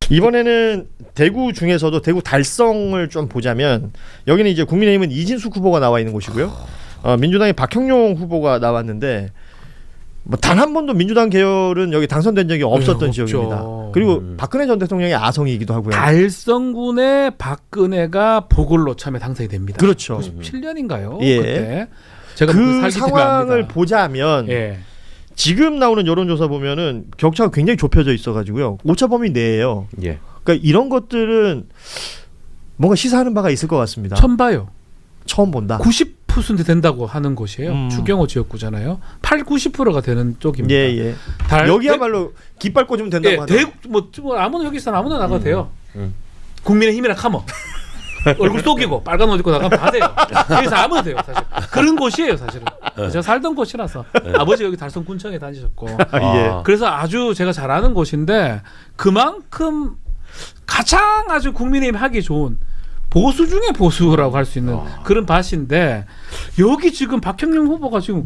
이번에는 대구 중에서도 대구 달성을 좀 보자면 여기는 이제 국민의힘은 이진숙 후보가 나와 있는 곳이고요. 민주당의 박형용 후보가 나왔는데 뭐 단 한 번도 민주당 계열은 여기 당선된 적이 없었던 지역입니다. 그리고 박근혜 전 대통령의 아성이기도 하고요. 달성군의 박근혜가 보궐로 참여 당선이 됩니다. 그렇죠. 97년인가요? 예. 그때 제가 그 상황을 보자면 예. 지금 나오는 여론조사 보면은 격차가 굉장히 좁혀져 있어가지고요. 오차 범위 내예요. 예. 그러니까 이런 것들은 뭔가 시사하는 바가 있을 것 같습니다. 처음 봐요. 처음 본다. 90% 된다고 하는 곳이에요. 추경호 지역구잖아요. 90%가 되는 쪽입니다. 예. 여기야말로 깃발 꽂으면 된다고 하죠. 대구 뭐 아무나 여기 있어 아무나 나가도 돼요. 국민의힘이나 카모 얼굴 속이고 빨간 옷 입고 나가면 다 돼요. 여기서 아무나 돼요. 사실 그런 곳이에요. 사실은 제가 살던 곳이라서 아버지 여기 달성군청에 다니셨고 그래서 아주 제가 잘 아는 곳인데 그만큼 가장 아주 국민의힘 하기 좋은 보수 중에 보수라고 할 수 있는 그런 밭인데 여기 지금 박형용 후보가 지금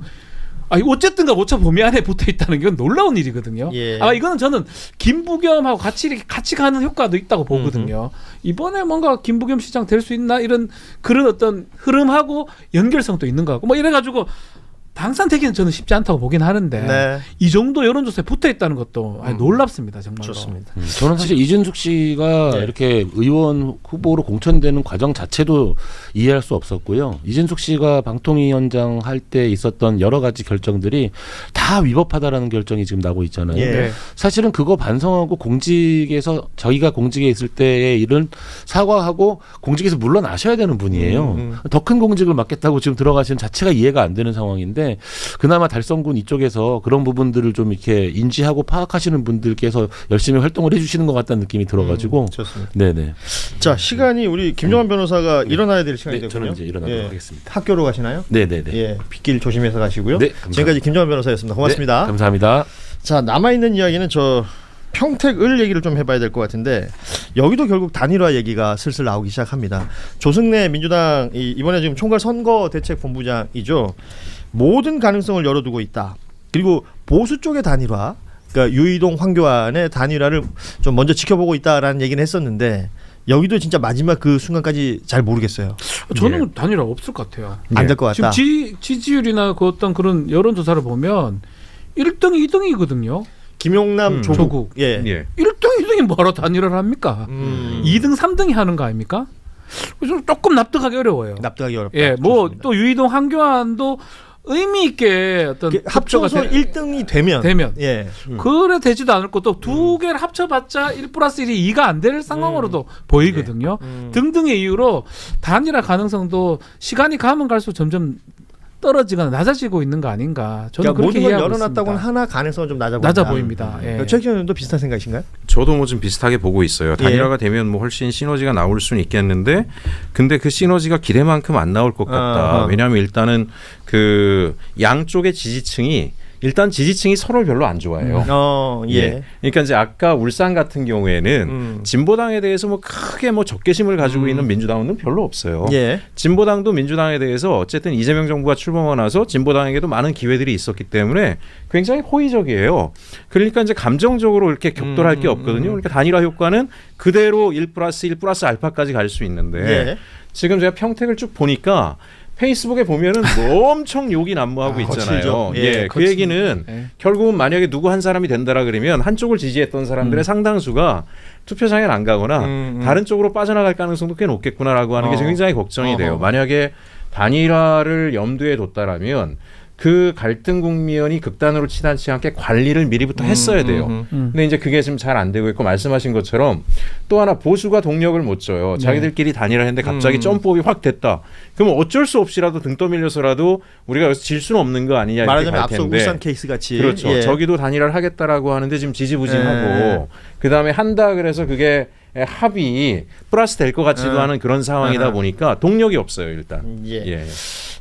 어쨌든가 오차 범위 안에 붙어 있다는 건 놀라운 일이거든요. 예. 이거는 저는 김부겸하고 같이 가는 효과도 있다고 보거든요. 이번에 뭔가 김부겸 시장 될 수 있나 이런 그런 어떤 흐름하고 연결성도 있는 것 같고 뭐 이래가지고 당선되기는 저는 쉽지 않다고 보긴 하는데 네. 이 정도 여론조사에 붙어 있다는 것도 놀랍습니다. 정말로. 좋습니다. 저는 사실 이준숙 씨가 이렇게 의원 후보로 공천되는 과정 자체도 이해할 수 없었고요. 이준숙 씨가 방통위원장 할 때 있었던 여러 가지 결정들이 다 위법하다라는 결정이 지금 나고 있잖아요. 예. 사실은 그거 반성하고 공직에서 저희가 공직에 있을 때의 일은 사과하고 공직에서 물러나셔야 되는 분이에요. 더 큰 공직을 맡겠다고 지금 들어가시는 자체가 이해가 안 되는 상황인데 그나마 달성군 이쪽에서 그런 부분들을 좀 이렇게 인지하고 파악하시는 분들께서 열심히 활동을 해주시는 것 같다는 느낌이 들어가지고. 좋습니다. 네네. 자, 시간이 우리 김종환 변호사가 일어나야 될 시간이 됐군요. 저는 이제 일어나도록 하겠습니다. 학교로 가시나요? 네네네. 예, 빗길 조심해서 가시고요. 네, 감사합니다. 지금까지 김종환 변호사였습니다. 고맙습니다. 네, 감사합니다. 자, 남아있는 이야기는 저 평택을 얘기를 좀 해봐야 될 것 같은데 여기도 결국 단일화 얘기가 슬슬 나오기 시작합니다. 조승래 민주당 이번에 지금 총괄 선거대책본부장이죠. 모든 가능성을 열어두고 있다. 그리고 보수 쪽의 단일화, 그러니까 유이동 황교안의 단일화를 좀 먼저 지켜보고 있다라는 얘기는 했었는데 여기도 진짜 마지막 그 순간까지 잘 모르겠어요. 저는 단일화 없을 것 같아요. 안 될 것 같다. 지금 지지율이나 그 어떤 그런 여론조사를 보면 1등, 2등이거든요. 김용남, 조국. 예. 1등, 2등이 뭐하러 단일화를 합니까? 2등, 3등이 하는 거 아닙니까? 그래서 조금 납득하기 어려워요. 납득하기 어렵다. 예, 뭐 또 유이동 황교안도 의미 있게 어떤 합쳐서 1등이 되면 예. 그래 되지도 않을 것도 두 개를 합쳐봤자 1+1이 2가 안 될 상황으로도 보이거든요. 등등의 이유로 단일화 가능성도 시간이 가면 갈수록 점점 떨어지거나 낮아지고 있는 거 아닌가. 저는 그러니까 그렇게 모든 걸 이해하고 열어놨다고는 있습니다. 하나 가능성은 좀 낮아 보입니다. 예. 최 의원도 비슷한 생각이신가요? 저도 뭐 좀 비슷하게 보고 있어요. 단일화가 되면 뭐 훨씬 시너지가 나올 수는 있겠는데, 근데 그 시너지가 기대만큼 안 나올 것 같다. 왜냐하면 일단은 그 양쪽의 지지층이 일단 지지층이 서로를 별로 안 좋아해요. 예. 그러니까 이제 아까 울산 같은 경우에는 진보당에 대해서 뭐 크게 뭐 적개심을 가지고 있는 민주당은 별로 없어요. 예. 진보당도 민주당에 대해서 어쨌든 이재명 정부가 출범하고 나서 진보당에게도 많은 기회들이 있었기 때문에 굉장히 호의적이에요. 그러니까 이제 감정적으로 이렇게 격돌할 게 없거든요. 그러니까 단일화 효과는 그대로 1+1 알파까지 갈 수 있는데 예. 지금 제가 평택을 쭉 보니까 페이스북에 보면은 뭐 엄청 욕이 난무하고 있잖아요. 그 얘기는 결국은 만약에 누구 한 사람이 된다라 그러면 한쪽을 지지했던 사람들의 상당수가 투표장에 안 가거나 다른 쪽으로 빠져나갈 가능성도 꽤 높겠구나라고 하는 게 굉장히 걱정이 돼요. 만약에 단일화를 염두에 뒀다라면 그 갈등 국면이 극단으로 치닫지 않게 관리를 미리부터 했어야 돼요. 근데 이제 그게 지금 잘 안 되고 있고 말씀하신 것처럼 또 하나 보수가 동력을 못 줘요. 자기들끼리 단일화했는데 갑자기 점법이 확 됐다. 그럼 어쩔 수 없이라도 등 떠밀려서라도 우리가 여기서 질 수는 없는 거 아니냐 이렇게 말하자면 갈 앞서 텐데. 울산 케이스 같이. 그렇죠. 예. 저기도 단일화를 하겠다라고 하는데 지금 지지부진하고 그다음에 한다 그래서 그게 합의 플러스 될 것 같지도 않은 그런 상황이다 보니까 동력이 없어요 일단. 예.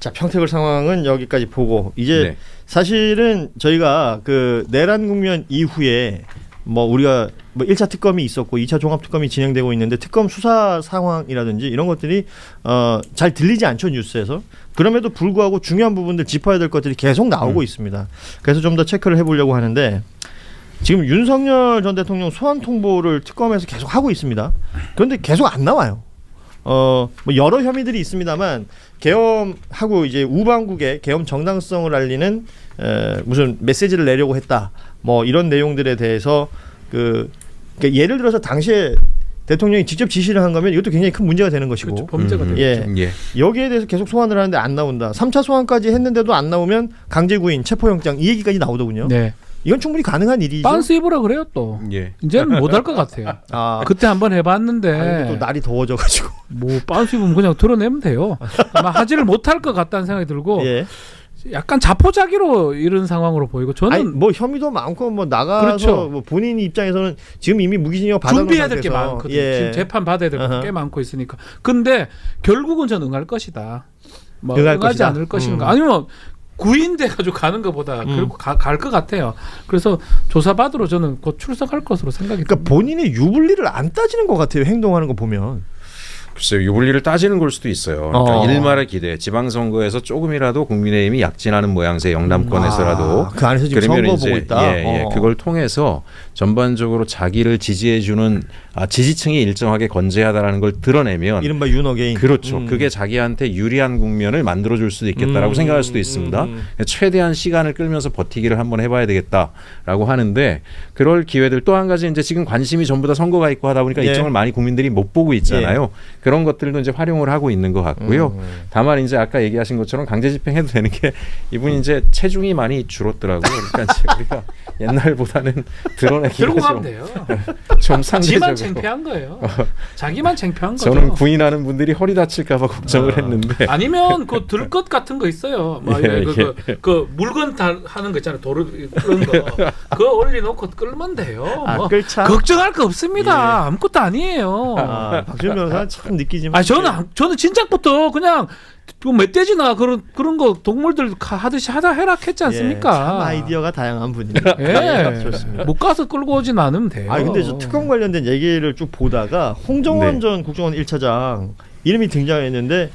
자, 평택을 상황은 여기까지 보고 이제 사실은 저희가 그 내란 국면 이후에 뭐 우리가 뭐 1차 특검이 있었고 2차 종합 특검이 진행되고 있는데 특검 수사 상황이라든지 이런 것들이 잘 들리지 않죠 뉴스에서. 그럼에도 불구하고 중요한 부분들 짚어야 될 것들이 계속 나오고 있습니다. 그래서 좀 더 체크를 해보려고 하는데 지금 윤석열 전 대통령 소환 통보를 특검에서 계속 하고 있습니다. 그런데 계속 안 나와요. 뭐 여러 혐의들이 있습니다만 계엄하고 이제 우방국의 계엄 정당성을 알리는 무슨 메시지를 내려고 했다. 뭐 이런 내용들에 대해서 그러니까 예를 들어서 당시에 대통령이 직접 지시를 한 거면 이것도 굉장히 큰 문제가 되는 것이고 그렇죠. 범죄가 되죠. 예. 여기에 대해서 계속 소환을 하는데 안 나온다. 3차 소환까지 했는데도 안 나오면 강제구인, 체포영장 이 얘기까지 나오더군요. 네. 이건 충분히 가능한 일이죠. 빤스 입으라 그래요 또. 예. 이제는 못 할 것 같아요. 그때 한번 해봤는데 또 날이 더워져가지고 뭐 빤스 입으면 그냥 드러내면 돼요. 아마 하지를 못할 것 같다는 생각이 들고 예. 약간 자포자기로 이런 상황으로 보이고 저는 아니, 뭐 혐의도 많고 뭐 나가서 그렇죠. 뭐 본인 입장에서는 지금 이미 무기징역 받아놓은 준비해야 될 게 상태에서, 많거든요. 예. 지금 재판 받아야 될 게 꽤 많고 있으니까. 근데 결국은 저는 응할 것이다. 뭐 응하지 것이다. 않을 것인가. 아니면 구인돼 가지고 가는 것보다 결국 갈 것 같아요. 그래서 조사 받으러 저는 곧 출석할 것으로 생각이 그러니까 듭니다. 본인의 유불리를 안 따지는 것 같아요. 행동하는 거 보면. 글쎄요, 유불리를 따지는 걸 수도 있어요. 그러니까 일말의 기대, 지방선거에서 조금이라도 국민의힘이 약진하는 모양새 영남권에서라도 그 안에서 지금 선거 보고 있다. 예, 그걸 통해서 전반적으로 자기를 지지해주는 지지층이 일정하게 건재하다라는 걸 드러내면 이른바 윤어게인. 그렇죠. 그게 자기한테 유리한 국면을 만들어줄 수도 있겠다라고 생각할 수도 있습니다. 최대한 시간을 끌면서 버티기를 한번 해봐야 되겠다라고 하는데 그럴 기회들 또 한 가지 이제 지금 관심이 전부 다 선거가 있고 하다 보니까 예. 이쪽을 많이 국민들이 못 보고 있잖아요. 그런 것들도 이제 활용을 하고 있는 것 같고요. 다만 이제 아까 얘기하신 것처럼 강제 집행해도 되는 게 이분이 이제 체중이 많이 줄었더라고요. 그러니까 이제 우리가 옛날보다는 드러내기가 결국 하면 돼요. 좀 지만 상대적으로 창피한 거예요. 자기만 창피한 거죠. 저는 부인하는 분들이 허리 다칠까봐 걱정을 했는데 아니면 그 들것 같은 거 있어요. 막 예, 그 물건 하는 거 있잖아요. 도로 끄는 거. 그거 올려놓고 끌면 돼요. 뭐 끌차. 걱정할 거 없습니다. 아무것도 아니에요. 박준 변호사 참 느끼지만. 저는 진작부터 그냥 뭐 멧돼지나 그런 거 동물들 하듯이 해라 했지 않습니까? 참 아이디어가 다양한 분이네요. 예. 좋습니다. 못 가서 끌고 오진 않으면 돼요. 근데 저 특검 관련된 얘기를 쭉 보다가 홍정원 전 국정원 1차장 이름이 등장했는데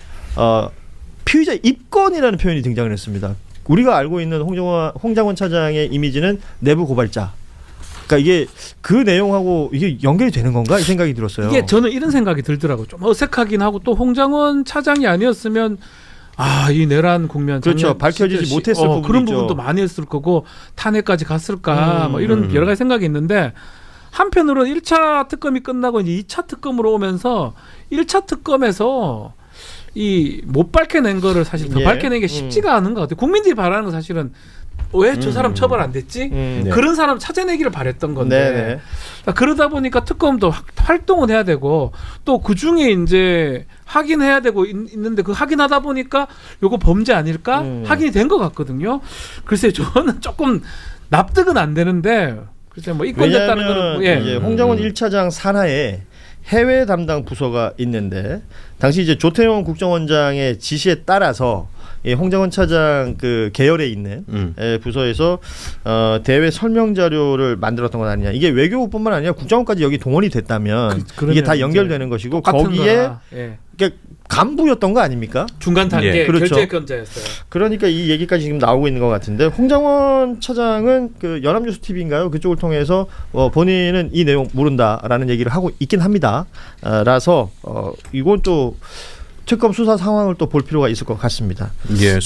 피의자 입건이라는 표현이 등장을 했습니다. 우리가 알고 있는 홍장원 차장의 이미지는 내부 고발자. 그러니까 이게 그 내용하고 이게 연결이 되는 건가 이 생각이 들었어요. 이게 저는 이런 생각이 들더라고요. 좀 어색하긴 하고 또 홍장원 차장이 아니었으면 이 내란 국면 그렇죠. 밝혀지지 못했을 부분도 그런 있죠. 부분도 많이 했을 거고 탄핵까지 갔을까 뭐 이런 여러 가지 생각이 있는데 한편으로는 1차 특검이 끝나고 이제 2차 특검으로 오면서 1차 특검에서 이 못 밝혀낸 거를 사실 더 밝혀낸 게 쉽지가 않은 것 같아요. 국민들이 바라는 건 사실은 왜 저 사람 처벌 안 됐지? 그런 사람 찾아내기를 바랬던 건데 그러다 보니까 특검도 활동은 해야 되고 또 그 중에 이제 확인해야 되고 있는데 그 확인하다 보니까 요거 범죄 아닐까? 확인이 된 것 같거든요. 글쎄 저는 조금 납득은 안 되는데 글쎄 뭐 입건됐다는 거는 이제 홍정원 1차장 산하에 해외 담당 부서가 있는데 당시 이제 조태용 국정원장의 지시에 따라서 홍장원 차장 그 계열에 있는 부서에서 대외 설명 자료를 만들었던 건 아니냐. 이게 외교부뿐만 아니라 국정원까지 여기 동원이 됐다면 이게 다 연결되는 것이고 거기에 그러니까 간부였던 거 아닙니까? 중간 단계 그렇죠. 결재권자였어요. 그러니까 이 얘기까지 지금 나오고 있는 것 같은데 홍장원 차장은 그 연합뉴스 TV인가요? 그쪽을 통해서 본인은 이 내용 모른다라는 얘기를 하고 있긴 합니다. 라서 이건 또 특검 수사 상황을 또 볼 필요가 있을 것 같습니다. 예,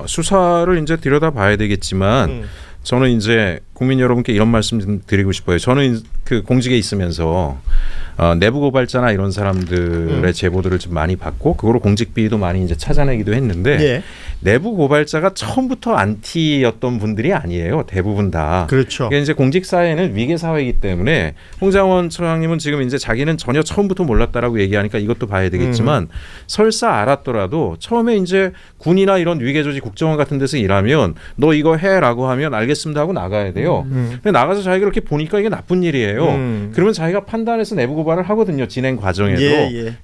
수사를 이제 들여다봐야 되겠지만 저는 이제 국민 여러분께 이런 말씀 좀 드리고 싶어요. 저는 그 공직에 있으면서 내부 고발자나 이런 사람들의 제보들을 좀 많이 받고 그거로 공직 비리도 많이 이제 찾아내기도 했는데 내부 고발자가 처음부터 안티였던 분들이 아니에요. 대부분 다. 그렇죠. 이게 이제 공직 사회는 위계 사회이기 때문에 홍장원 처장님은 지금 이제 자기는 전혀 처음부터 몰랐다라고 얘기하니까 이것도 봐야 되겠지만 설사 알았더라도 처음에 이제 군이나 이런 위계 조직 국정원 같은 데서 일하면 너 이거 해라고 하면 알겠습니다 하고 나가야 돼요. 근데 나가서 자기가 이렇게 보니까 이게 나쁜 일이에요. 그러면 자기가 판단해서 내부 고발을 하거든요. 진행 과정에도.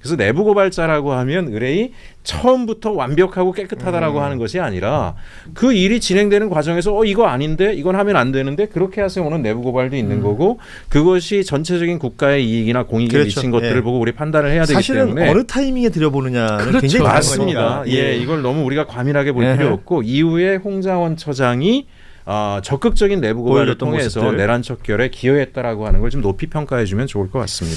그래서 내부 고발자라고 하면 의뢰이 처음부터 완벽하고 깨끗하다라고 하는 것이 아니라 그 일이 진행되는 과정에서 이거 아닌데 이건 하면 안 되는데 그렇게 해서 오는 내부 고발도 있는 거고 그것이 전체적인 국가의 이익이나 공익에 미친 것들을 보고 우리 판단을 해야 되기 사실은 때문에 어느 타이밍에 들여보느냐는 굉장히 맞습니다. 이걸 너무 우리가 과민하게 볼 필요 없고 이후에 홍장원 처장이 적극적인 내부 고발을 보여줬던 통해서 모습들. 내란 척결에 기여했다라고 하는 걸 좀 높이 평가해주면 좋을 것 같습니다.